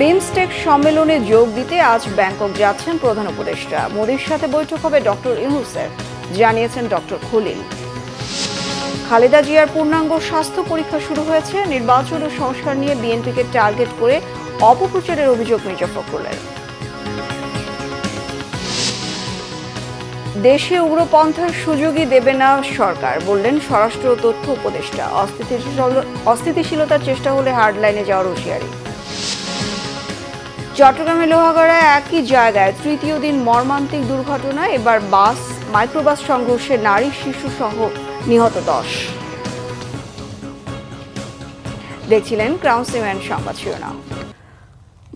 বিমস্টেক সম্মেলনে যোগ দিতে আজ ব্যাংকক যাচ্ছেন প্রধান উপদেষ্টা। মোদির সাথে বৈঠক হবে ডক্টর ইউনূসের, জানিয়েছেন ডক্টর খলিল। খালেদা জিয়ার পূর্ণাঙ্গ স্বাস্থ্য পরীক্ষা শুরু হয়েছে। নির্বাচন ও সংস্কার নিয়ে বিএনপিকে টার্গেট করে অপপ্রচারের অভিযোগ মির্জা ফখরুলের। দেশে উগ্রপন্থার সুযোগই দেবে না সরকার, বললেন স্বরাষ্ট্র ও তথ্য উপদেষ্টা। অস্থিতিশীলতার চেষ্টা হলে হার্ডলাইনে যাওয়ার হুঁশিয়ারি। চট্টগ্রামে লোহাগড়ায় একই জায়গায় তৃতীয় দিন মর্মান্তিক দুর্ঘটনা। এবার মাইক্রোবাস সংঘর্ষে নারী শিশু সহ নিহত 10। দেখছিলেন ক্রাউন সিমেন্ট সংবাদ শিরোনাম।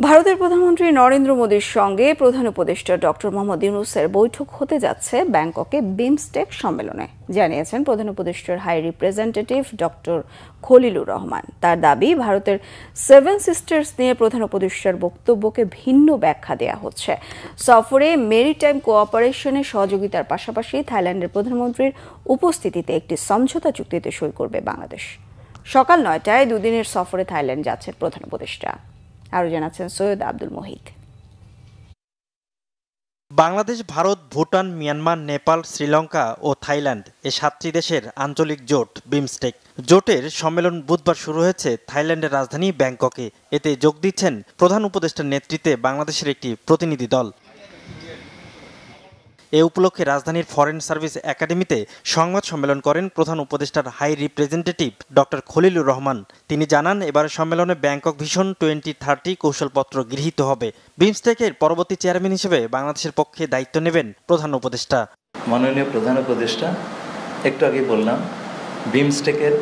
ভারতের প্রধানমন্ত্রী নরেন্দ্র মোদীর সঙ্গে প্রধান উপদেষ্টা ডক্টর মোহাম্মদ ইউনূসের বৈঠক হতে যাচ্ছে ব্যাংককে বিমস্টেক সম্মেলনে, জানিয়েছেন প্রধান উপদেষ্টার high representative doctor Khalilur Rahman. তার দাবি, ভারতের 7 সিস্টার্স নিয়ে প্রধান উপদেষ্টার বক্তব্যকে ভিন্ন ব্যাখ্যা দেয়া হচ্ছে। সফরে মেরিটাইম কোঅপারেশনে সহযোগিতার পাশাপাশি থাইল্যান্ডের প্রধানমন্ত্রীর উপস্থিতিতে একটি সমঝোতা চুক্তিতে সই করবে বাংলাদেশ। সকাল 9টায় দুদিনের সফরে থাইল্যান্ড যাচ্ছেন প্রধান উপদেষ্টা। আরো জানাচ্ছেন সৈয়দ আব্দুল মোহিত। বাংলাদেশ, ভারত, ভুটান, মিয়ানমার, নেপাল, শ্রীলঙ্কা ও থাইল্যান্ড এ 7টি দেশের আঞ্চলিক জোট বিমস্টেক। জোটের সম্মেলন বুধবার শুরু হয়েছে থাইল্যান্ডের রাজধানী ব্যাংককে। এতে যোগ দিচ্ছেন প্রধান উপদেষ্টার নেতৃত্বে বাংলাদেশের একটি প্রতিনিধি দল। এ উপলক্ষে রাজধানীর ফরেন সার্ভিস একাডেমিতে সংবাদ সম্মেলন করেন প্রধান উপদেষ্টার high representative doctor Khalilur Rahman. তিনি জানান, এবারের সম্মেলনে ব্যাংকক ভিশন 2030 কৌশলপত্র গৃহীত হবে। বিমস্টেকের পরবর্তী চেয়ারম্যান হিসেবে বাংলাদেশের পক্ষে দায়িত্ব নেবেন প্রধান উপদেষ্টা। মাননীয় প্রধান উপদেষ্টা, একটু আগে বললাম, বিমস্টেকের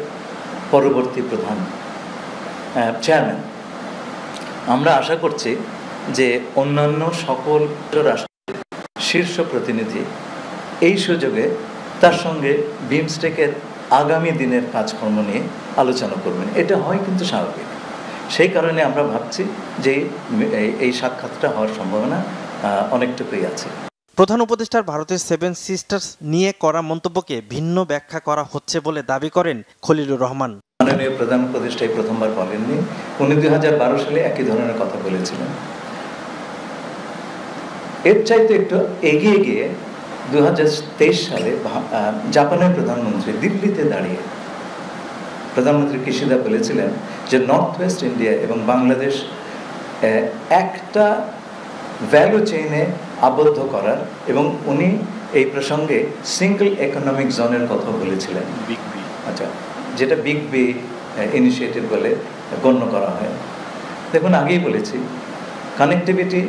পরবর্তী প্রধান চেয়ারম্যান। আমরা আশা করছি যে অন্যান্য সকল রাষ্ট্র শীর্ষ প্রতিনিধি এই সুযোগে তার সঙ্গে বিমস্টেকের আগামী দিনের কাজকর্ম নিয়ে আলোচনা করবেন। এটা হয় কিন্তু স্বাভাবিক। সেই কারণে আমরা ভাবছি যে এই সাক্ষাৎটা হওয়ার সম্ভাবনা অনেকটুকুই আছে। প্রধান উপদেষ্টার ভারতের 7 সিস্টার্স নিয়ে করা মন্তব্যকে ভিন্ন ব্যাখ্যা করা হচ্ছে বলে দাবি করেন খলিলুর রহমান। মাননীয় প্রধান উপদেষ্টা এই প্রথমবার বলেননি, উনি 2012 সালে একই ধরনের কথা বলেছিলেন। এর চাইতে একটু এগিয়ে গিয়ে 2023 সালে জাপানের প্রধানমন্ত্রী দিল্লিতে দাঁড়িয়ে প্রধানমন্ত্রী কিশিদা বলেছিলেন যে নর্থ ওয়েস্ট ইন্ডিয়া এবং বাংলাদেশ একটা ভ্যালু চেইনে আবদ্ধ করার, এবং উনি এই প্রসঙ্গে সিঙ্গল ইকোনমিক জোনের কথা বলেছিলেন। আচ্ছা, যেটা বিগ বি ইনিশিয়েটিভ বলে গণ্য করা হয়। দেখুন, আগেই বলেছি, কানেক্টিভিটি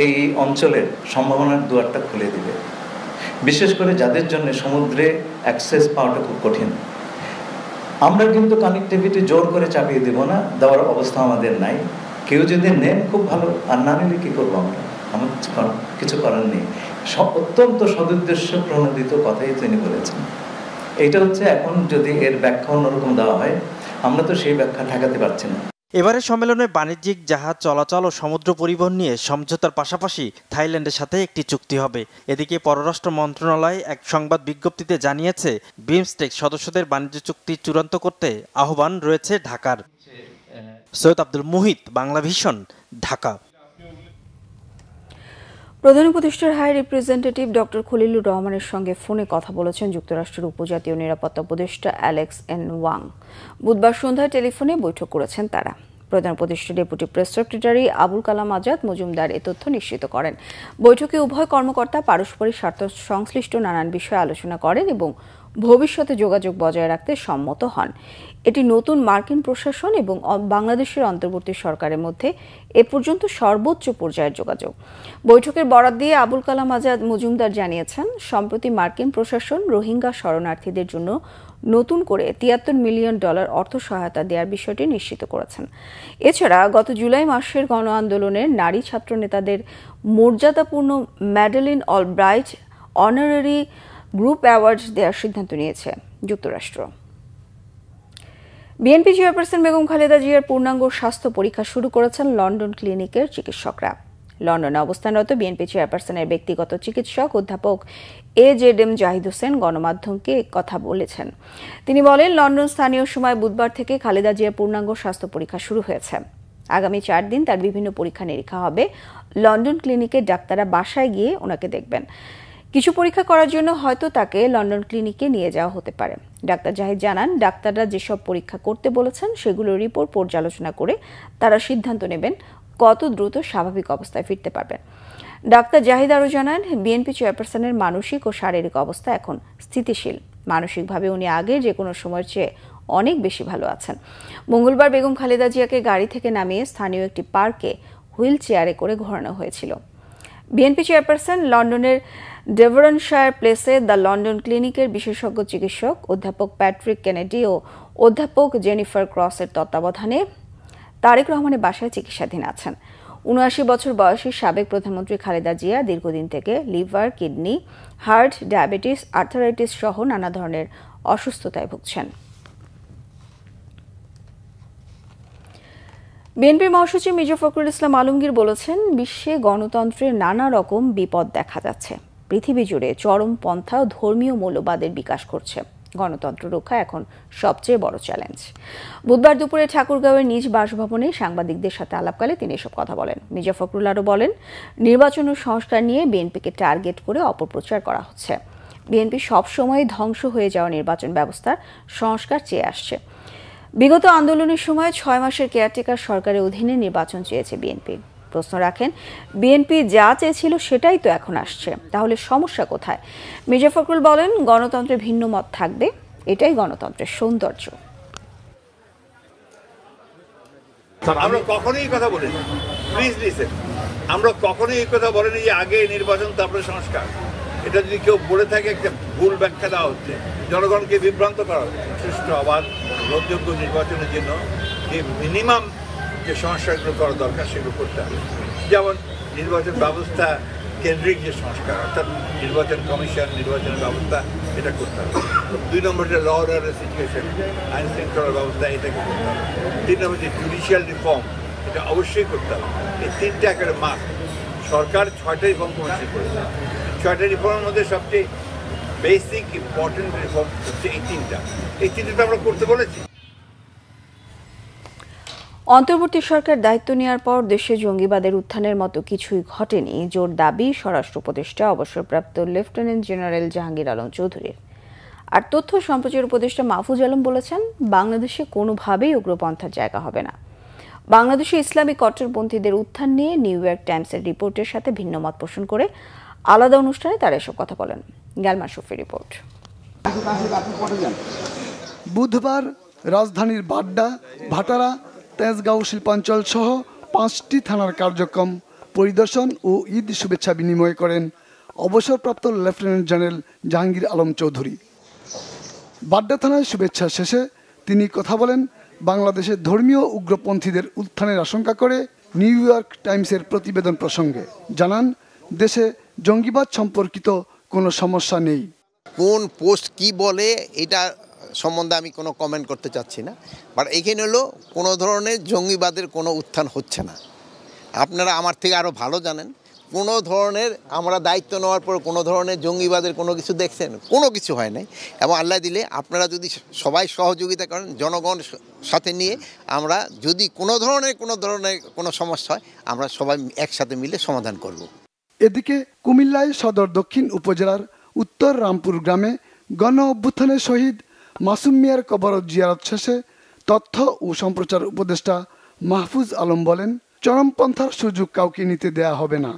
এই অঞ্চলের সম্ভাবনার দুয়ারটা খুলে দিবে, বিশেষ করে যাদের জন্য সমুদ্রে অ্যাক্সেস পাওয়াটা খুব কঠিন। আমরা কিন্তু কানেক্টিভিটি জোর করে চাপিয়ে দেব না, দেওয়ার অবস্থা আমাদের নাই। কেউ যদি নেন খুব ভালো, আর না নিলে কী করবো আমরা? আমার কিছু করার নেই। অত্যন্ত সদুদ্দেশ্য প্রণোদিত কথাই তিনি বলেছেন। এইটা হচ্ছে, এখন যদি এর ব্যাখ্যা অন্যরকম দেওয়া হয়, আমরা তো সেই ব্যাখ্যা ঠেকাতে পারছি না। এবারের সম্মেলনে বাণিজ্যিক জাহাজ চলাচল ও সমুদ্র পরিবহন নিয়ে সমঝোতার পাশাপাশি থাইল্যান্ডের সাথে একটি চুক্তি হবে। এদিকে পররাষ্ট্র মন্ত্রণালয় এক সংবাদ বিজ্ঞপ্তিতে জানিয়েছে, বিমস্টেক সদস্যদের বাণিজ্য চুক্তি চূড়ান্ত করতে আহ্বান রয়েছে ঢাকার। সৈয়দ আব্দুল মুহিত, বাংলা ভিশন, ঢাকা। প্রধান উপদেষ্টার হাই রিপ্রেজেন্টেটিভ ডক্টর খলিলুর রহমানের সঙ্গে ফোনে কথা বলেছেন যুক্তরাষ্ট্রের উপজাতীয় নিরাপত্তা উপদেষ্টা অ্যালেক্স এন ওয়াং। বুধবার সন্ধ্যায় টেলিফোনে বৈঠক করেছেন তারা। প্রধান উপদেষ্টা deputy press secretary Abul Kalam Azad Majumdar এ তথ্য নিশ্চিত করেন। বৈঠকে উভয় কর্মকর্তা পারস্পরিক স্বার্থ সংশ্লিষ্ট নানান বিষয়ে আলোচনা করেন এবং ভবিষ্যতে যোগাযোগ বজায় রাখতে সম্মত হন। এটি নতুন মার্কিন প্রশাসন এবং বাংলাদেশের অন্তর্বর্তী সরকারের মধ্যে এ পর্যন্ত সর্বোচ্চ পর্যায়ের যোগাযোগ। বৈঠকের বরাত দিয়ে আবুল কালাম আজাদ মজুমদার জানিয়েছেন, সম্প্রতি মার্কিন প্রশাসন রোহিঙ্গা শরণার্থীদের জন্য নতুন করে $73 মিলিয়ন অর্থ সহায়তা দেওয়ার বিষয়টি নিশ্চিত করেছেন। এছাড়া গত জুলাই মাসের গণ আন্দোলনের নারী ছাত্র নেতাদের মর্যাদাপূর্ণ Madeleine Albright honorary group award দেওয়ার সিদ্ধান্ত নিয়েছে যুক্তরাষ্ট্র। বিএনপি চেয়ারপারসন বেগম খালেদা জিয়ার পূর্ণাঙ্গ স্বাস্থ্য পরীক্ষা শুরু করেছেন লন্ডন ক্লিনিকের চিকিৎসকরা। লন্ডনে অবস্থানরত বিএনপি চেয়ারপারসনের ব্যক্তিগত চিকিৎসক অধ্যাপক AJM জাহিদ হোসেন গণমাধ্যমকে কথা বলেছেন। তিনি বলেন, লন্ডন স্থানীয় সময় বুধবার থেকে খালেদা জিয়ার পূর্ণাঙ্গ স্বাস্থ্য পরীক্ষা শুরু হয়েছে। আগামী 4 দিন তার বিভিন্ন পরীক্ষা নিরীক্ষা হবে। লন্ডন ক্লিনিকের ডাক্তাররা বাসায় গিয়ে ওনাকে দেখবেন। কিছু পরীক্ষা করার জন্য হয়তো তাকে লন্ডন ক্লিনিকে নিয়ে যাওয়া হতে পারে। ডাক্তার জাহিদ জানান, ডাক্তাররা যেসব পরীক্ষা করতে বলেছেন সেগুলোর রিপোর্ট পর্যালোচনা করে তারা সিদ্ধান্ত নেবেন কত দ্রুত স্বাভাবিক অবস্থায় ফিরতে পারবেন। ডাক্তার জাহিদ আরও জানান, বিএনপি চেয়ারপারসনের মানসিক ও শারীরিক অবস্থা এখন স্থিতিশীল। মানসিকভাবে উনি আগের যে কোনো সময়ের চেয়ে অনেক বেশি ভালো আছেন। মঙ্গলবার বেগম খালেদা জিয়াকে গাড়ি থেকে নামিয়ে স্থানীয় একটি পার্কে হুইল চেয়ারে করে ঘোরানো হয়েছিল। বিএনপি চেয়ারপারসন লন্ডনের ডেভনশায়ার প্লেসে দ্য লন্ডন ক্লিনিকের বিশেষজ্ঞ চিকিৎসক অধ্যাপক প্যাট্রিক কেনেডি ও অধ্যাপক জেনিফার ক্রসের তত্ত্বাবধানে তারেক রহমানের বাসায় চিকিৎসাধীন আছেন। ৭৯ বছর বয়সী সাবেক প্রধানমন্ত্রী খালেদা জিয়া দীর্ঘদিন থেকে liver, kidney, heart, diabetes, arthritis সহ নানা ধরনের অসুস্থতায় ভুগছেন। বিএনপির মহাসচিব মির্জা ফখরুল ইসলাম আলমগীর বলেছেন, বিশ্বে গণতন্ত্রের নানা রকম বিপদ দেখা যাচ্ছে। পৃথিবী জুড়ে চরমপন্থা ও ধর্মীয় মৌলবাদের বিকাশ ঘটছে। গণতন্ত্র রক্ষা এখন সবচেয়ে বড় চ্যালেঞ্জ। বুধবার দুপুরে ঠাকুরগাঁওয়ের নিজ বাসভবনে সাংবাদিকদের সাথে আলাপকালে তিনি এসব কথা বলেন। মির্জা ফখরুল আরও বলেন, নির্বাচন ও সংস্কার নিয়ে বিএনপিকে টার্গেট করে অপপ্রচার করা হচ্ছে। বিএনপি সবসময় ধ্বংস হয়ে যাওয়া নির্বাচন ব্যবস্থার সংস্কার চেয়ে আসছে। বিগত আন্দোলনের সময় 6 মাসের কেয়ারটেকার সরকারের অধীনে নির্বাচন চেয়েছে বিএনপি। প্রশ্ন রাখেন, বিএনপি যা চেয়েছিল সেটাই তো এখন আসছে, তাহলে সমস্যা কোথায়? মির্জা ফখরুল বলেন, গণতন্ত্রে ভিন্ন মত থাকবে, এটাই গণতন্ত্রের সৌন্দর্য। আমরা কখনোই এই কথা বলিনি, প্লিজ লিসেন, আমরা কখনোই এই কথা বলিনি যে আগে নির্বাচন তারপরে সংস্কার। এটা যদি কেউ বলে থাকে, একটা ভুল ব্যাখ্যা দেওয়া হচ্ছে, জনগণকে বিভ্রান্ত করা হচ্ছে। সুষ্ঠু, অবাধ, গ্রহণযোগ্য নির্বাচনের জন্য যে মিনিমাম যে সংস্কারগুলো করা দরকার সেগুলো করতে হবে। যেমন নির্বাচন ব্যবস্থা কেন্দ্রিক যে সংস্কার, অর্থাৎ নির্বাচন কমিশন, নির্বাচনের ব্যবস্থা, এটা করতে হবে। 2 নম্বরটা ল অর্ডার সিচুয়েশন, আইন শৃঙ্খলার ব্যবস্থা, এটাকে করতে হবে। 3 নম্বর যে জুডিশিয়াল রিফর্ম, এটা অবশ্যই করতে হবে। এই 3টা একেবারে মাস্ট। সরকার 6টা রিফর্ম কমিশন করেছে। 6টা রিফর্মের মধ্যে সবচেয়ে বেসিক ইম্পর্টেন্ট রিফর্ম হচ্ছে এই 3টা। এই 3টা আমরা করতে বলেছি। অন্তর্বর্তী সরকার দায়িত্ব নেওয়ার পর দেশে জঙ্গিবাদের উত্থানের মতো কিছুই ঘটেনি, জোর দাবি স্বরাষ্ট্র উপদেষ্টা অবসরপ্রাপ্ত লেফটেন্যান্ট জেনারেল জাহাঙ্গীর আলম চৌধুরীর। আর তথ্য সম্প্রচার উপদেষ্টা মাহফুজ আলম বলেছেন, বাংলাদেশে কোনোভাবেই উগ্রপন্থার জায়গা হবে না। বাংলাদেশে ইসলামী কট্টরপন্থীদের উত্থান নিয়ে নিউ ইয়র্ক টাইমসের রিপোর্টের সাথে ভিন্ন মত পোষণ করে আলাদা অনুষ্ঠানে তারা এসব কথা বলেন। গ্যালমা শফি রিপোর্ট। বুধবার রাজধানীর বাড্ডা, ভাটারা, তেজগাঁও শিল্পাঞ্চল সহ 5টি থানার কার্যক্রম পরিদর্শন ও ঈদ শুভেচ্ছা বিনিময় করেন অবসরপ্রাপ্ত লেফটেন্যান্ট জেনারেল জাহাঙ্গীর আলম চৌধুরী। বাড্ডা থানায় শুভেচ্ছা শেষে তিনি কথা বলেন বাংলাদেশের ধর্মীয় উগ্রপন্থীদের উত্থানের আশঙ্কা করে নিউ ইয়র্ক টাইমসের প্রতিবেদন প্রসঙ্গে। জানান, দেশে জঙ্গিবাদ সম্পর্কিত কোনো সমস্যা নেই। কোন পোস্ট কি বলে এটা সম্বন্ধে আমি কোনো কমেন্ট করতে চাচ্ছি না, বাট এখানে হলো কোনো ধরনের জঙ্গিবাদের কোনো উত্থান হচ্ছে না। আপনারা আমার থেকে আরও ভালো জানেন, কোনো ধরনের আমরা দায়িত্ব নেওয়ার পর কোনো ধরনের জঙ্গিবাদের কোনো কিছু দেখছেন? কোনো কিছু হয় নাই। এবং আল্লাহ দিলে আপনারা যদি সবাই সহযোগিতা করেন, জনগণ সাথে নিয়ে আমরা যদি কোনো ধরনের কোনো সমস্যা হয়, আমরা সবাই একসাথে মিলে সমাধান করব। এদিকে কুমিল্লায় সদর দক্ষিণ উপজেলার উত্তর রামপুর গ্রামে গণ অভ্যুত্থানের শহীদ মাসুম মিয়ার কবর জিয়ারত শেষে তথ্য ও সম্প্রচার উপদেষ্টা মাহফুজ আলম বলেন, চরমপন্থার সুযোগ কাউকে নিতে দেয়া হবে না।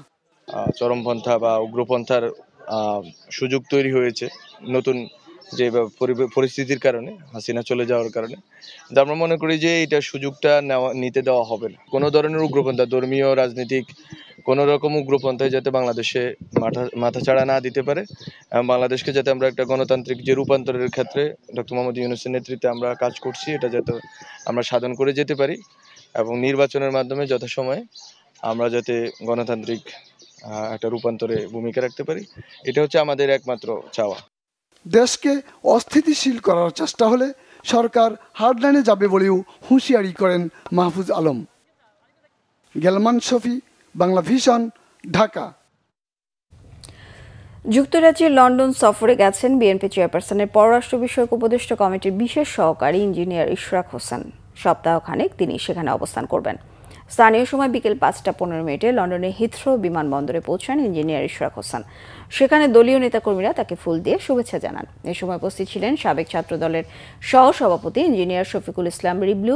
চরমপন্থা বা উগ্রপন্থার সুযোগ তৈরি হয়েছে নতুন যে পরিস্থিতির কারণে, হাসিনা চলে যাওয়ার কারণে। আমরা মনে করি যে এটা সুযোগটা নিতে দেওয়া হবে না। কোনো ধরনের উগ্রপন্থা, ধর্মীয়, রাজনৈতিক কোনো রকম উগ্রপন্থায় যাতে বাংলাদেশে মাথাচাড়া না দিতে পারে, বাংলাদেশকে যাতে আমরা একটা গণতান্ত্রিক যে রূপান্তরের ক্ষেত্রে ডক্টর মোহাম্মদ ইউনূসের নেতৃত্বে আমরা কাজ করছি, এটা যাতে আমরা সাধন করে যেতে পারি এবং নির্বাচনের মাধ্যমে যথাসময়ে আমরা যাতে গণতান্ত্রিক একটা রূপান্তরে ভূমিকা রাখতে পারি, এটা হচ্ছে আমাদের একমাত্র চাওয়া। দেশকে অস্থিতিশীল করার চেষ্টা হলে সরকার হার্ডলাইনে যাবে বলেও হুঁশিয়ারি করেন মাহফুজ আলম। গেলমান শফি, বাংলা ভিশন, ঢাকা। যুক্তরাজ্যের লন্ডন সফরে গেছেন বিএনপি চেয়ারপারসনের পররাষ্ট্র বিষয়ক উপদেষ্টা কমিটির বিশেষ সহকারী ইঞ্জিনিয়ার ইশরাক হোসেন। সপ্তাহখানেক তিনি সেখানে অবস্থান করবেন। স্থানীয় সময় বিকেল 5:15 লন্ডনের হিথ্রো বিমানবন্দরে পৌঁছান ইঞ্জিনিয়ার ইশরাক হোসেন। সেখানে দলীয় নেতাকর্মীরা তাকে ফুল দিয়ে শুভেচ্ছা জানান। এ সময় উপস্থিত ছিলেন সাবেক ছাত্রদলের সহসভাপতি ইঞ্জিনিয়ার শফিকুল ইসলাম রিবলু,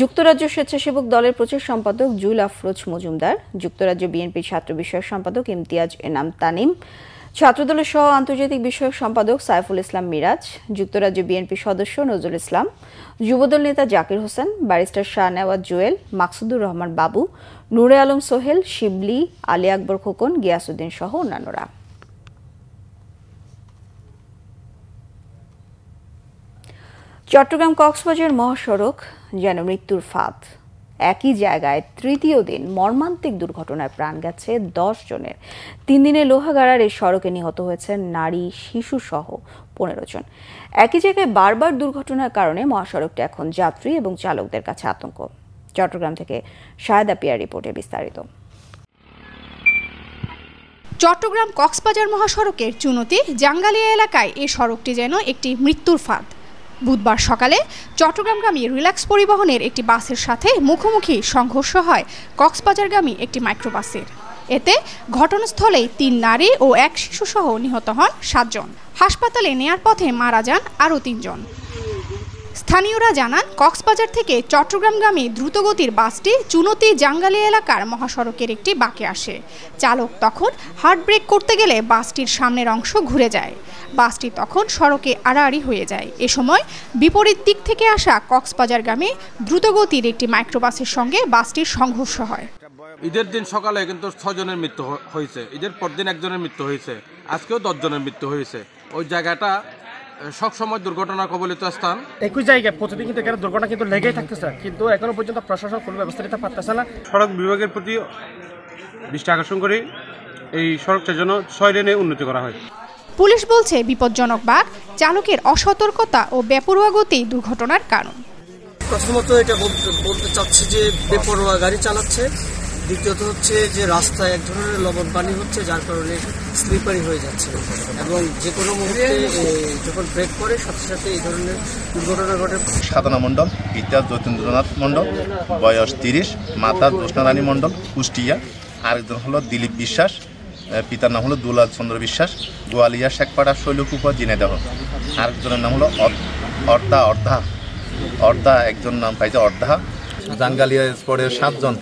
যুক্তরাজ্য স্বেচ্ছাসেবক দলের প্রচার সম্পাদক জুল আফরোজ মজুমদার, যুক্তরাজ্য বিএনপির ছাত্র বিষয়ক সম্পাদক ইমতিয়াজ এনাম তানিম, ছাত্রদলের সহ আন্তর্জাতিক বিষয়ক সম্পাদক সাইফুল ইসলাম মিরাজ, যুক্তরাজ্য বিএনপি সদস্য নজরুল ইসলাম, যুবদল নেতা জাকির হোসেন, ব্যারিস্টার শাহনেওয়াজ জুয়েল, মাকসুদুর রহমান বাবু, নূরে আলম সোহেল, শিবলি, আলী আকবর খোকন, গিয়াসউদ্দিন সহ অন্যান্যরা। চট্টগ্রাম কক্সবাজার মহাসড়ক যেন মৃত্যুর ফাঁদ। একই জায়গায় তৃতীয় দিন মর্মান্তিক দুর্ঘটনায় প্রাণ গেছে 10 জনের। 3 দিনে লোহাগাড়ার এই সড়কে নিহত হয়েছেন নারী, শিশু সহ 15 জন। একই জায়গায় বারবার দুর্ঘটনার কারণে মহাসড়কটি এখন যাত্রী এবং চালকদের কাছে আতঙ্ক। চট্টগ্রাম থেকে শাহেদা পিয়ার রিপোর্টে বিস্তারিত। চট্টগ্রাম কক্সবাজার মহাসড়কের চুনতি জাঙ্গালিয়া এলাকায় এই সড়কটি যেন একটি মৃত্যুর ফাঁদ। বুধবার সকালে চট্টগ্রামগামী রিল্যাক্স পরিবহনের একটি বাসের সাথে মুখোমুখি সংঘর্ষ হয় কক্সবাজারগামী একটি মাইক্রোবাসের। এতে ঘটনাস্থলেই 3 নারী ও 1 শিশু সহ নিহত হন 7 জন। হাসপাতালে নেয়ার পথে মারা যান আরও 3 জন। স্থানীয়রা জানান, কক্সবাজার থেকে চট্টগ্রামগামী দ্রুতগতির বাসটি চুনতি জাঙ্গালিয়া এলাকার মহাসড়কের একটি বাঁকে আসে। চালক তখন হার্ড ব্রেক করতে গেলে বাসটির সামনের অংশ ঘুরে যায়। বাসটি তখন সড়কে আড়াআড়ি হয়ে যায়। এ সময় বিপরীত দিক থেকে আসা কক্সবাজারগামী দ্রুতগতির একটি মাইক্রোবাসের সঙ্গে বাসটির সংঘর্ষ হয়। ঈদের দিন সকালে কিন্তু 6 জনের মৃত্যু হয়েছে, ঈদের পরদিন 1 জনের মৃত্যু হয়েছে, আজকেও 10 জনের মৃত্যু হয়েছে। ওই জায়গাটা সবসময় দুর্ঘটনা কবলিত স্থান। একই জায়গায় প্রতিদিন কিন্তু এখানে দুর্ঘটনা কিন্তু লেগেই থাকতেছে, কিন্তু এখনো পর্যন্ত প্রশাসন কোনো ব্যবস্থা নিতে পারতেছে না। সড়ক বিভাগের প্রতি দৃষ্টি আকর্ষণ করে এই সড়কটার জন্য 6 লেনে উন্নতি করা হয়। পুলিশ বলছে, বিপজ্জনক বাঁক, চালকের অসতর্কতা ও বেপরোয়া গতি দুর্ঘটনার কারণ। প্রথমত এটা বলতে চাচ্ছি যে বেপরোয়া গাড়ি চালাচ্ছে, দ্বিতীয়ত হচ্ছে যে রাস্তায় এক ধরনের লবণ পানি হচ্ছে, যার কারণে স্লিপারি হয়ে যাচ্ছে এবং যে কোনো মুহূর্তে যখন ব্রেক করে সাথে সাথে এই ধরনের দুর্ঘটনা ঘটে। সাধনা মণ্ডল, পিতা যতীন্দ্রনাথ মণ্ডল, বয়স 30, মাতা জ্যোৎস্নারানী মণ্ডল, কুষ্টিয়া। আরেকজন হলো দিলীপ বিশ্বাস, পিতার নাম হলো দুলাল চন্দ্র বিশ্বাস, গোয়ালিয়া শেখপাড়া শৈলকুপা জিনেদাহ। আরেকজনের নাম হলো অর্ধা, একজন নাম পাইছে অর্ধা। জাঙ্গালিয়া স্পটের 7 জন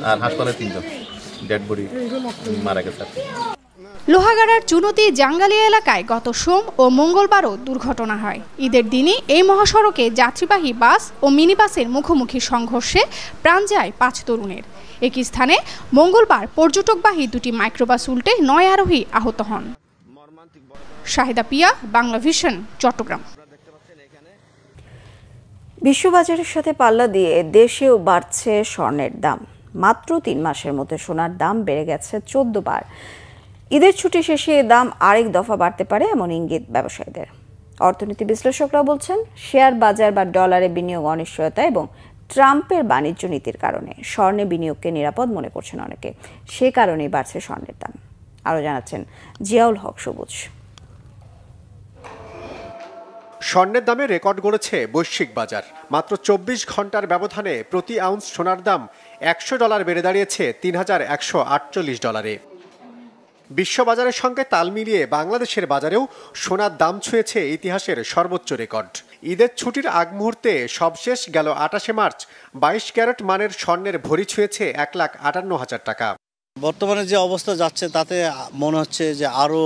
আর হাসপাতালে 3 জন ডেড বডি মারা গেছে। লোহাগাড়ার চুনতি জাঙ্গালিয়া এলাকায় গত সোম ও মঙ্গলবারও দুর্ঘটনা হয়। ঈদের দিনই এই মহাসড়কে যাত্রীবাহী বাস ও মিনি বাসের মুখোমুখি সংঘর্ষে প্রাণ যায় 5 তরুণের। একই স্থানে মঙ্গলবার পর্যটকবাহী 2টি মাইক্রোবাস উল্টে 9 আরোহী আহত হন। শাহেদা পিয়া, বাংলা ভিশন, চট্টগ্রাম। বিশ্ববাজারের সাথে পাল্লা দিয়ে দেশেও বাড়ছে স্বর্ণের দাম। মাত্র 3 মাসের মধ্যে সোনার দাম বেড়ে গেছে 14 বার। ঈদের ছুটি শেষে দাম আরেক দফা বাড়তে পারে এমন ইঙ্গিত ব্যবসায়ীদের। অর্থনীতি বিশ্লেষকরা বলছেন, শেয়ার বাজার বা ডলারে বিনিয়োগ অনিশ্চয়তা এবং ট্রাম্পের বাণিজ্য নীতির কারণে স্বর্ণে বিনিয়োগকে নিরাপদ মনে করছেন অনেকে। সে কারণেই বাড়ছে স্বর্ণের দাম। আরও জানাচ্ছেন জিয়াউল হক সবুজ। স্বর্ণের দামে রেকর্ড গড়েছে বৈশ্বিক বাজার। মাত্র 24 ঘন্টার ব্যবধানে প্রতি আউন্স সোনার দাম $100 বেড়ে দাঁড়িয়েছে $3148। বিশ্ববাজারের সঙ্গে তাল মিলিয়ে বাংলাদেশের বাজারেও সোনার দাম ছুঁয়েছে ইতিহাসের সর্বোচ্চ রেকর্ড। ঈদের ছুটির আগ মুহূর্তে সবশেষ গেল 28 মার্চ 22 ক্যারেট মানের স্বর্ণের ভরি ছুঁয়েছে 1,58,000 টাকা। বর্তমানে যে অবস্থা যাচ্ছে তাতে মনে হচ্ছে যে আরও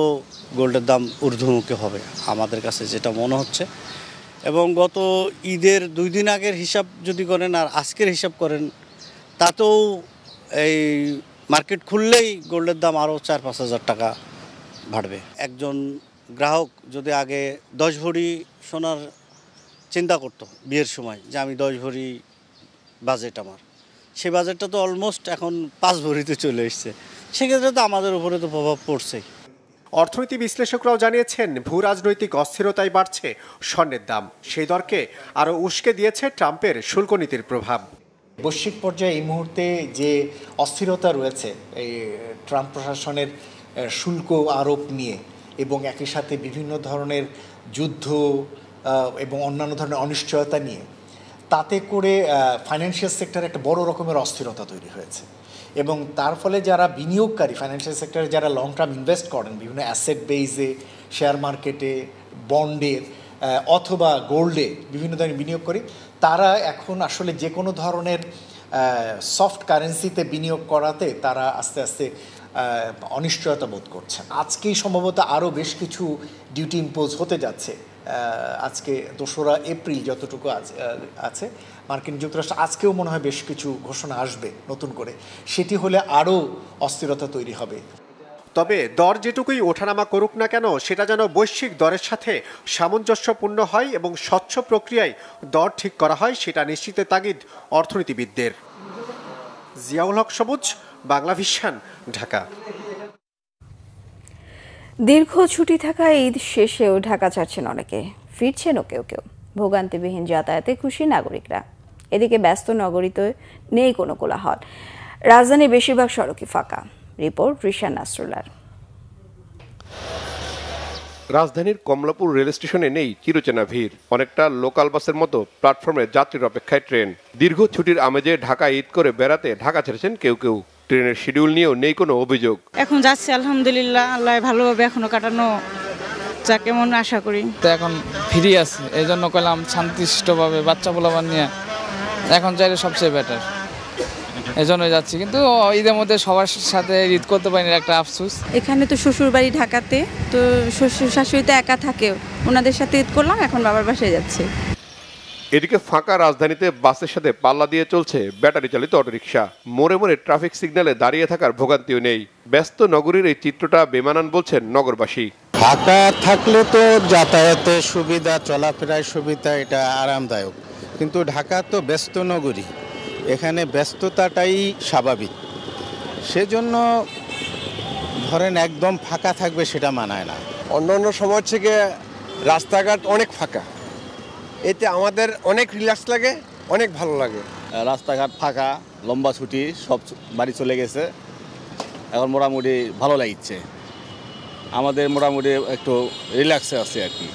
গোল্ডের দাম ঊর্ধ্বমুখী হবে আমাদের কাছে যেটা মনে হচ্ছে। এবং গত ঈদের 2 দিন আগের হিসাব যদি করেন আর আজকের হিসাব করেন, তাতেও এই মার্কেট খুললেই গোল্ডের দাম আরও 4-5 হাজার টাকা বাড়বে। একজন গ্রাহক যদি আগে 10 ভরি সোনার চিন্তা করতো বিয়ের সময় যে আমি 10 ভরি বাজেট আমার, সেই বাজেটটা তো অলমোস্ট এখন 5 ভরিতে চলে এসছে। সেক্ষেত্রে তো আমাদের উপরে তো প্রভাব পড়ছেই। অর্থনীতি বিশ্লেষকরাও জানিয়েছেন, ভূ রাজনৈতিক অস্থিরতায় বাড়ছে স্বর্ণের দাম। সেই দরকে আরও উস্কে দিয়েছে ট্রাম্পের শুল্ক নীতির প্রভাব। বৈশ্বিক পর্যায়ে এই মুহূর্তে যে অস্থিরতা রয়েছে এই ট্রাম্প প্রশাসনের শুল্ক আরোপ নিয়ে এবং একই সাথে বিভিন্ন ধরনের যুদ্ধ এবং অন্যান্য ধরনের অনিশ্চয়তা নিয়ে, তাতে করে ফাইন্যান্সিয়াল সেক্টরে একটা বড় রকমের অস্থিরতা তৈরি হয়েছে এবং তার ফলে যারা বিনিয়োগকারী ফাইন্যান্সিয়াল সেক্টরে যারা লং টার্ম ইনভেস্ট করেন বিভিন্ন অ্যাসেট বেইজে, শেয়ার মার্কেটে, বন্ডের অথবা গোল্ডে বিভিন্ন ধরনের বিনিয়োগ করি, তারা এখন আসলে যে কোনো ধরনের সফট কারেন্সিতে বিনিয়োগ করাতে তারা আস্তে আস্তে অনিশ্চয়তা বোধ করছেন। আজকেই সম্ভবত আরও বেশ কিছু ডিউটি ইম্পোজ হতে যাচ্ছে। আজকে 2রা এপ্রিল যতটুকু আছে মার্কিন যুক্তরাষ্ট্র আজকেও মনে হয় বেশ কিছু ঘোষণা আসবে নতুন করে, সেটি হলে আরও অস্থিরতা তৈরি হবে। তবে দর যেটুকুই ওঠানামা করুক না কেন সেটা যেন বৈশ্বিক দরের সাথে সামঞ্জস্যপূর্ণ হয় এবং স্বচ্ছ প্রক্রিয়ায় দর ঠিক করা হয়, সেটা নিশ্চিতের তাগিদ অর্থনীতিবিদদের। জিয়াউল হক সবুজ, বাংলাভিশন, ঢাকা। দীর্ঘ ছুটি থাকা ঈদ শেষেও ঢাকা ছাড়ছেন অনেকে, ফিরছেনও কেউ কেউ। ভোগান্তিবিহীন যাতায়াতে খুশি নাগরিকরা। এদিকে ব্যস্ত নগরীতে নেই কোনো কোলাহল, রাজধানীর বেশিরভাগ সড়কই ফাঁকা। রিপোর্ট রিশান নাসরুল্লাহর। রাজধানীর কমলাপুর রেল স্টেশনে নেই চিরচেনা ভিড়, অনেকটা লোকাল বাসের মতো প্ল্যাটফর্মে যাত্রীর অপেক্ষায় ট্রেন। দীর্ঘ ছুটির আমেজে ঢাকা ঈদ করে বেড়াতে ঢাকা ছেড়েছেন কেউ কেউ। ট্রেনের শিডিউল নিয়েও নেই কোনো অভিযোগ। এখন যাচ্ছে আলহামদুলিল্লাহ, আল্লাহ ভালোভাবে এখনো কাটানো যা কেমন আশা করি। তো এখন ফ্রি আছে, এই জন্য কইলাম শান্তিশিষ্টভাবে বাচ্চা পোলাপান নিয়ে এখন চাইলে সবচেয়ে বেটার, এই জন্যই যাচ্ছি। কিন্তু ঈদের মধ্যে সবার সাথে ঈদ করতে পারিনি, একটা আফসোস। এখানে তো শ্বশুর বাড়ি ঢাকাতে, তো শ্বশুর শাশুড়ি তো একা থাকে, ওনাদের সাথে ঈদ করলাম, এখন বাবার বাসায় যাচ্ছে। এদিকে ফাঁকা রাজধানীতে বাসের সাথে পাল্লা দিয়ে চলছে ব্যাটারি চালিত অটোরিকশা। মোড়ে মোড়ে ট্রাফিক সিগন্যালে দাঁড়িয়ে থাকার ভোগান্তিও নেই। ব্যস্ত নগরীর এই চিত্রটা বেমানান বলছেন নগরবাসী। ফাঁকা থাকলে তো যাতায়াতের সুবিধা, চলাফেরার সুবিধা, এটা আরামদায়ক। কিন্তু ঢাকা তো ব্যস্ত নগরী, এখানে ব্যস্ততাটাই স্বাভাবিক। সেজন্য ধরেন একদম ফাঁকা থাকবে সেটা মানায় না। অন্যান্য সময় থেকে রাস্তাঘাট অনেক ফাঁকা, এতে আমাদের অনেক রিল্যাক্স লাগে, অনেক ভালো লাগে। রাস্তাঘাট ফাঁকা, লম্বা ছুটি, সব বাড়ি চলে গেছে, এখন মোটামুটি ভালো লাগছে। আমাদের মোটামুটি একটু রিল্যাক্সে আছে আর কি।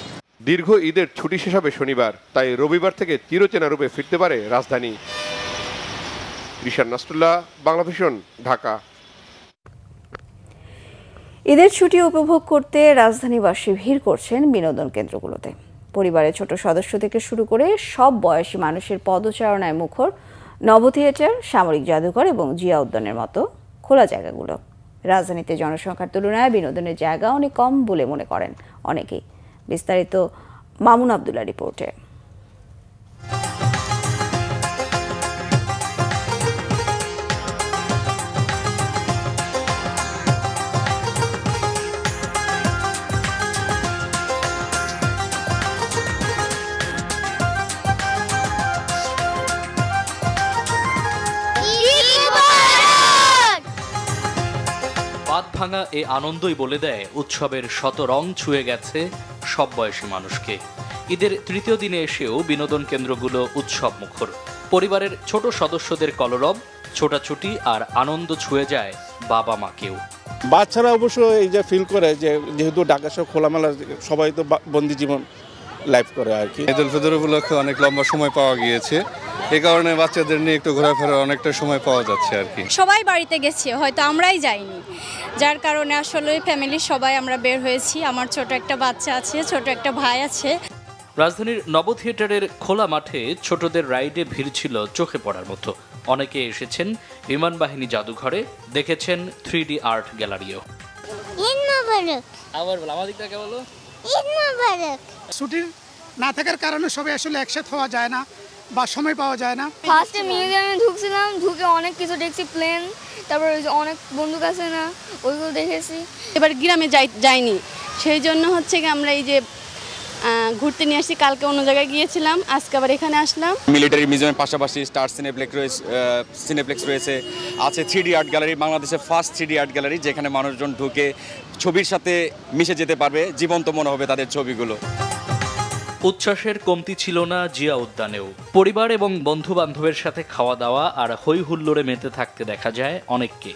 দীর্ঘ ঈদের ছুটি শেষ হবে শনিবার, তাই রবিবার থেকে চিরচেনা রূপে ফিরতে পারে রাজধানী। রিশান নাসরুল্লাহ, বাংলাভিশন, ঢাকা। ঈদের ছুটি উপভোগ করতে রাজধানীবাসী ভিড় করছেন বিনোদন কেন্দ্রগুলোতে। পরিবারের ছোট সদস্য থেকে শুরু করে সব বয়সী মানুষের পদচারণায় মুখর নব থিয়েটার, সামরিক জাদুঘর এবং জিয়া উদ্যানের মতো খোলা জায়গাগুলো। রাজধানীতে জনসংখ্যার তুলনায় বিনোদনের জায়গা অনেক কম বলে মনে করেন অনেকেই। বিস্তারিত মামুন আবদুল্লাহ রিপোর্টে। ভাঙা এই আনন্দই বলে দেয় উৎসবের শত রং ছুঁয়ে গেছে সব বয়সী মানুষকে। ঈদের তৃতীয় দিনে এসেও বিনোদন কেন্দ্রগুলো উৎসব মুখর। পরিবারের ছোট সদস্যদের কলরব, ছোটাছুটি আর আনন্দ ছুঁয়ে যায় বাবা মাকেও। বাচ্চারা অবশ্য এই যে ফিল করে যে যেহেতু ঢাকা শহর খোলামেলা, সবাই তো বন্দি জীবন লাইফ করে আর কি। ঈদুল ফিতর উপলক্ষে অনেক লম্বা সময় পাওয়া গিয়েছে, এই কারণে বাচ্চাদের নিয়ে একটু ঘোরাফেরার অনেকটা সময় পাওয়া যাচ্ছে আর কি। সবাই বাড়িতে গেছে, হয়তো আমরাই যাইনি, যার কারণে আসলে ফ্যামিলির সবাই আমরা বের হয়েছি। আমার ছোট একটা বাচ্চা আছে, ছোট একটা ভাই আছে। রাজধানীর নব থিয়েটারের খোলা মাঠে ছোটদের রাইডে ভিড় ছিল চোখে পড়ার মতো। অনেকে এসেছেন বিমান বাহিনী জাদুঘরে, দেখেছেন 3D আর্ট গ্যালারিও। ছুটির না থাকার কারণে সবাই আসলে একসাথে হওয়া যায় না বা সময় পাওয়া যায় না। ফার্স্টে মিউজিয়ামে ঢুকছিলাম, ঢুকে অনেক কিছু দেখছি, প্লেন, তারপর অনেক বন্দুক আছে না, ওইগুলো দেখেছি। এবার গ্রামে যাইনি, সেই জন্য হচ্ছে কি আমরা এই যে ঘুরতে নিয়ে আসছি। কালকে অন্য জায়গায় গিয়েছিলাম, আজকে আবার এখানে আসলাম। মিলিটারি মিউজিয়ামের পাশাপাশি স্টার সিনেপ্লেক্স রয়েছে, আছে 3D আর্ট গ্যালারি, বাংলাদেশের ফার্স্ট 3D আর্ট গ্যালারি, যেখানে মানুষজন ঢুকে ছবির সাথে মিশে যেতে পারবে, জীবন্ত মনে হবে তাদের ছবিগুলো। উচ্ছ্বাসের কমতি ছিল না জিয়া উদ্যানেও। পরিবার এবং বন্ধু বান্ধবের সাথে খাওয়া দাওয়া আর হই হুল্লোড়ে মেতে থাকতে দেখা যায় অনেককে।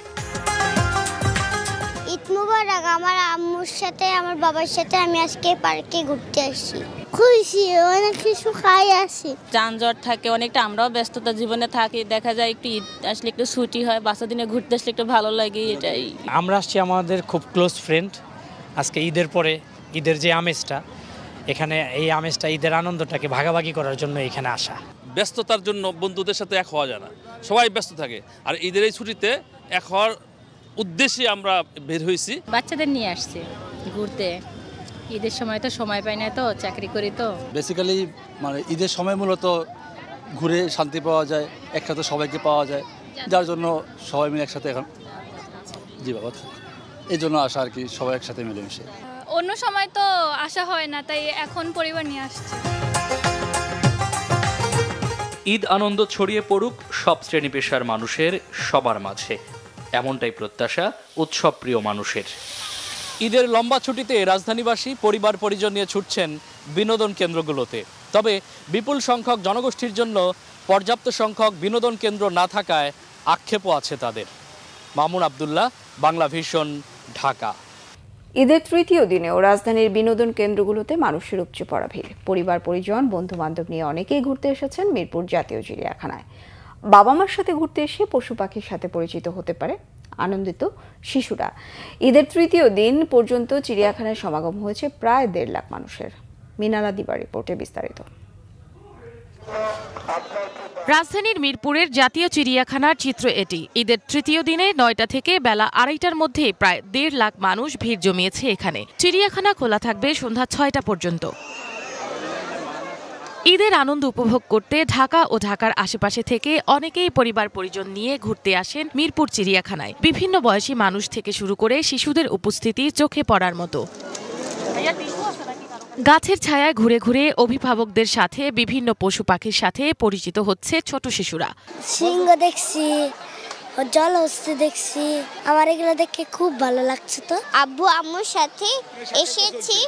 ঈদ মুবারক। আমার আম্মুর সাথে আমার বাবার সাথে আমি আজকে পার্কে ঘুরতে আসছি। খুশি, অনেক কিছু খাই আসি। যানজট থাকে অনেকটা, আমরাও ব্যস্ততা জীবনে থাকি, দেখা যায় একটু ঈদ আসলে একটু ছুটি হয়, বাচ্চা দিনে ঘুরতে আসলে একটু ভালো লাগে। এটাই আমরা আসছি আমাদের খুব ক্লোজ ফ্রেন্ড, আজকে ঈদের পরে ঈদের যে আমেজটা এখানে, এই আমেজটা ঈদের আনন্দটাকে ভাগাভাগি করার জন্য এখানে আসা। ব্যস্ততার জন্য বন্ধুদের সাথে এক হওয়া যায় না, সবাই ব্যস্ত থাকে, আর ঈদের এই ছুটিতে এক হওয়ার উদ্দেশ্যে আমরা বের হয়েছি। বাচ্চাদের নিয়ে আসছে ঘুরতে, ঈদের সময় তো সময় পাই না, তো চাকরি করি, তো বেসিক্যালি মানে ঈদের সময় মূলত ঘুরে শান্তি পাওয়া যায়, একসাথে সবাইকে পাওয়া যায়, যার জন্য সবাই মিলে একসাথে এখন জি বাবা এই জন্য আসা আর কি, সবাই একসাথে মিলেমিশে। অন্য সময় তো আসা হয় না, তাই এখন পরিবার নিয়ে আসছে। ঈদ আনন্দ ছড়িয়ে পড়ুক সব শ্রেণী পেশার মানুষের সবার মাঝে, এমনটাই প্রত্যাশা উৎসব প্রিয় মানুষের। ঈদের লম্বা ছুটিতে রাজধানীবাসী পরিবার পরিজন নিয়ে ছুটছেন বিনোদন কেন্দ্রগুলোতে। তবে বিপুল সংখ্যক জনগোষ্ঠীর জন্য পর্যাপ্ত সংখ্যক বিনোদন কেন্দ্র না থাকায় আক্ষেপও আছে তাদের। মামুন আব্দুল্লাহ, বাংলা ভিশন, ঢাকা। ঈদের তৃতীয় দিনেও রাজধানীর বিনোদন কেন্দ্রগুলোতে মানুষের উপচে পড়া ভিড়। পরিবার পরিজন, বন্ধু বান্ধব নিয়ে অনেকেই ঘুরতে এসেছেন মিরপুর জাতীয় চিড়িয়াখানায়। বাবা মার সাথে ঘুরতে এসে পশু পাখির সাথে পরিচিত হতে পারে আনন্দিত শিশুরা। ঈদের তৃতীয় দিন পর্যন্ত চিড়িয়াখানায় সমাগম হয়েছে প্রায় 1.5 লাখ মানুষের। মিনালা দিবার রিপোর্টে বিস্তারিত। রাজধানীর মিরপুরের জাতীয় চিড়িয়াখানার চিত্র এটি। ঈদের তৃতীয় দিনে 9টা থেকে বেলা 2:30টার মধ্যে প্রায় 1.5 লাখ মানুষ ভিড় জমিয়েছে এখানে। চিড়িয়াখানা খোলা থাকবে সন্ধ্যা 6টা পর্যন্ত। ঈদের আনন্দ উপভোগ করতে ঢাকা ও ঢাকার আশেপাশে থেকে অনেকেই পরিবার পরিজন নিয়ে ঘুরতে আসেন মিরপুর চিড়িয়াখানায়। বিভিন্ন বয়সী মানুষ থেকে শুরু করে শিশুদের উপস্থিতি চোখে পড়ার মতো। গাছের ছায়ায় ঘুরে ঘুরে অভিভাবকদের সাথে বিভিন্ন পশু পাখির সাথে পরিচিত হচ্ছে ছোট শিশুরা। সিংহ দেখছি, জলহস্তি দেখছি, আমার এগুলো দেখে খুব ভালো লাগছে। তো আব্বু আম্মুর সাথে এসেছি,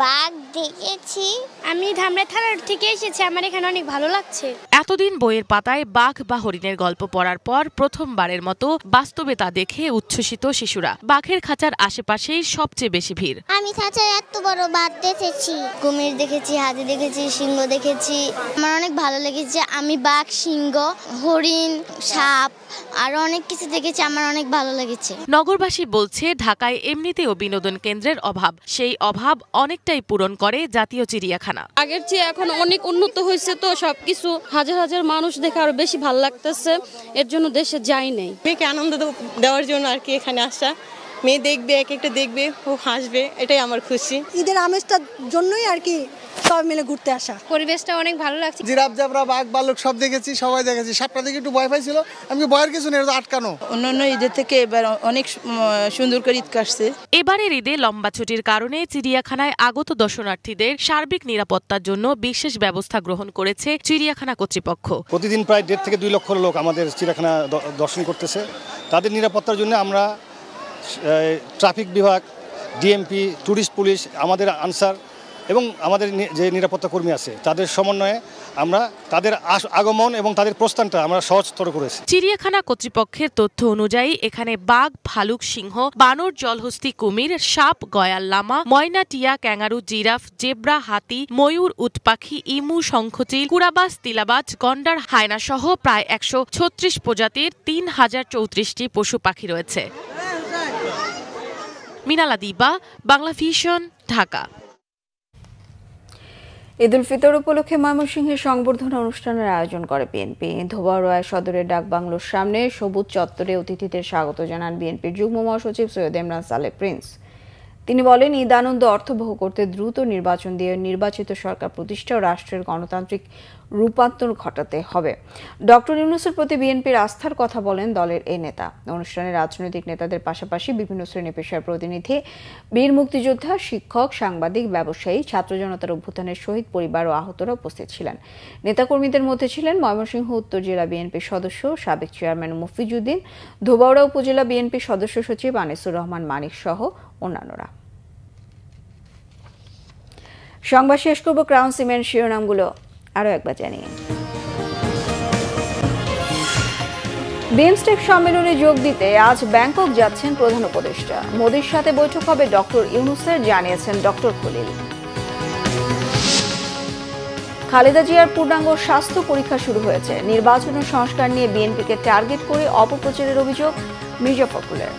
বাঘ দেখেছি। আমি ধামরা থানার থেকে এসেছি, আমার এখানে অনেক ভালো লাগছে। এতদিন বইয়ের পাতায় বাঘ বা হরিণের গল্প পড়ার পর প্রথমবারের মতো বাস্তবে তা দেখে উচ্ছ্বসিত শিশুরা। বাঘের খাঁচার আশেপাশেই সবচেয়ে বেশি ভিড়। আমি খাঁচায় এত বড় বাঘ দেখেছি, কুমির দেখেছি, হাতি দেখেছি, সিংহ দেখেছি। আমার অনেক ভালো লেগেছে। আমি বাঘ, সিংহ, হরিণ, সাপ আরো অনেক কিছু দেখেছি, আমার অনেক ভালো লেগেছে। নগরবাসী বলছে ঢাকায় এমনিতেও বিনোদন কেন্দ্রের অভাব, সেই অভাব অনেকটাই পূরণ করে জাতীয় চিড়িয়াখানা। আগের চেয়ে এখন অনেক উন্নত হয়েছে, তো সবকিছু হাজার হাজার মানুষ দেখে আরো বেশি ভালো লাগতেছে, এর জন্য দেশে যাই নাই। মেয়েকে আনন্দ দেওয়ার জন্য আর কি এখানে আসা। মেয়ে দেখবে, এক একটা দেখবে, ও হাসবে, এটাই আমার খুশি। ঈদের আমেজটার জন্যই আর কি সবাই মিলে ঘুরতে আসা। পরিবেশটা অনেক ভালো লাগছে। জিরাফ, জেব্রা, বাঘ, ভাল্লুক সব দেখেছি, সবাই দেখেছি। সাপটা দেখে একটু ভয় পাইছিল, আমি ভয়ের কিছু নেই, আটকানো। অন্যান্য ঈদের থেকে এবার অনেক সুন্দর করে ঈদ কাটছে। এবারের ঈদে লম্বা ছুটির কারণে চিড়িয়াখানায় আগত দর্শনার্থীদের সার্বিক নিরাপত্তার জন্য বিশেষ ব্যবস্থা গ্রহণ করেছে চিড়িয়াখানা কর্তৃপক্ষ। প্রতিদিন প্রায় 1.5 থেকে 2 লক্ষ লোক আমাদের চিড়িয়াখানা দর্শন করতেছে। তাদের নিরাপত্তার জন্য আমরা ট্রাফিক বিভাগ, ডিএমপি, ট্যুরিস্ট পুলিশ, আমাদের আনসার এবং আমাদের যে নিরাপত্তা কর্মী আছে তাদের সমন্বয়ে আমরা তাদের আগমন এবং তাদের প্রস্থানটা আমরা সহজতর করেছি। চিড়িয়াখানা কর্তৃপক্ষের তথ্য অনুযায়ী এখানে বাঘ, ভালুক, সিংহ, বানর, জলহস্তি, কুমির, সাপ, গয়াল লামা, ময়না, টিয়া, ক্যাঙ্গারু, জিরাফ, জেব্রা, হাতি, ময়ূর, উটপাখি, ইমু, শঙ্খচিল, কুরাবাজ, তিলাবাজ, গন্ডার, হায়না সহ প্রায় 136 প্রজাতির 3034টি পশু পাখি রয়েছে। মিনালা দিবা, বাংলা ভিশন, ঢাকা। ঈদ উল ফিতর উপলক্ষে ময়মনসিংহে সংবর্ধনা অনুষ্ঠানের আয়োজন করে বিএনপি। ধোবাউড়া সদরের ডাকবাংলোর সামনে সবুজ চত্বরে অতিথিদের স্বাগত জানান বিএনপির যুগ্ম মহাসচিব সৈয়দ ইমরান সালেহ প্রিন্স। তিনি বলেন, ঈদ আনন্দ অর্থবহ করতে দ্রুত নির্বাচন দিয়ে নির্বাচিত সরকার প্রতিষ্ঠা ও রাষ্ট্রের গণতান্ত্রিক রূপান্তর ঘটাতে হবে। ডক্টর ইউনূসের প্রতি বিএনপির আস্থার কথা বলেন দলের এই নেতা। অনুষ্ঠানে রাজনৈতিক নেতাদের পাশাপাশি বিভিন্ন শ্রেণী পেশার প্রতিনিধি, বীর মুক্তিযোদ্ধা, শিক্ষক, সাংবাদিক, ব্যবসায়ী, ছাত্র জনতার অভ্যুত্থানের শহীদ পরিবার ও আহতরা উপস্থিত ছিলেন। নেতাকর্মীদের মধ্যে ছিলেন ময়মনসিংহ উত্তর জেলা বিএনপির সদস্য সাবেক চেয়ারম্যান মফিজউদ্দিন, ধোবাউড়া উপজেলা বিএনপির সদস্য সচিব আনিসুর রহমান মানিক সহ অন্যান্যরা। সংবাদ শেষ করব ক্রাউন সিমেন্ট শিরোনামগুলো আরো একবার জানিয়ে। বিমস্টেক সম্মেলনে যোগ দিতে আজ ব্যাংকক যাচ্ছেন প্রধান উপদেষ্টা। মোদির সাথে বৈঠক হবে ডক্টর ইউনূসের, জানিয়েছেন ডক্টর খলিল। খালেদা জিয়ার পূর্ণাঙ্গ স্বাস্থ্য পরীক্ষা শুরু হয়েছে। নির্বাচন ও সংস্কার নিয়ে বিএনপিকে টার্গেট করে অপপ্রচারের অভিযোগ মির্জা ফখরুলের।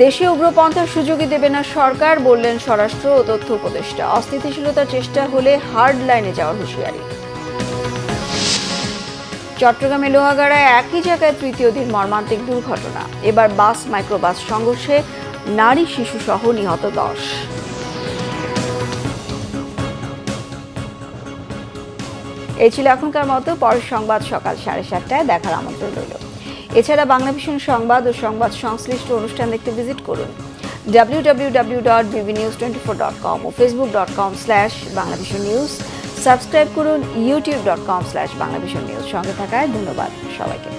দেশে উগ্রপন্থার সুযোগই দেবে না সরকার, বললেন স্বরাষ্ট্র ও তথ্য উপদেষ্টা। অস্থিতিশীলতার চেষ্টা হলে হার্ড লাইনে যাওয়ার হুঁশিয়ারি। চট্টগ্রামে লোহাগাড়ায় একই জায়গায় তৃতীয় দিন মর্মান্তিক দুর্ঘটনা। এবার বাস মাইক্রোবাস সংঘর্ষে নারী শিশু সহ নিহত 10। এই ছিল এখনকার মতো। পরের সংবাদ সকাল 7:30টায় দেখার আমন্ত্রণ রইল। এছাড়া বাংলা ভিশন সংবাদ ও সংবাদ সংশ্লিষ্ট অনুষ্ঠান দেখতে ভিজিট করুন www.bbnews24.com ও facebook.com/banglavishnnews। সাবস্ক্রাইব করুন youtube.com/banglavishnnews। সঙ্গে থাকায় ধন্যবাদ সবাইকে।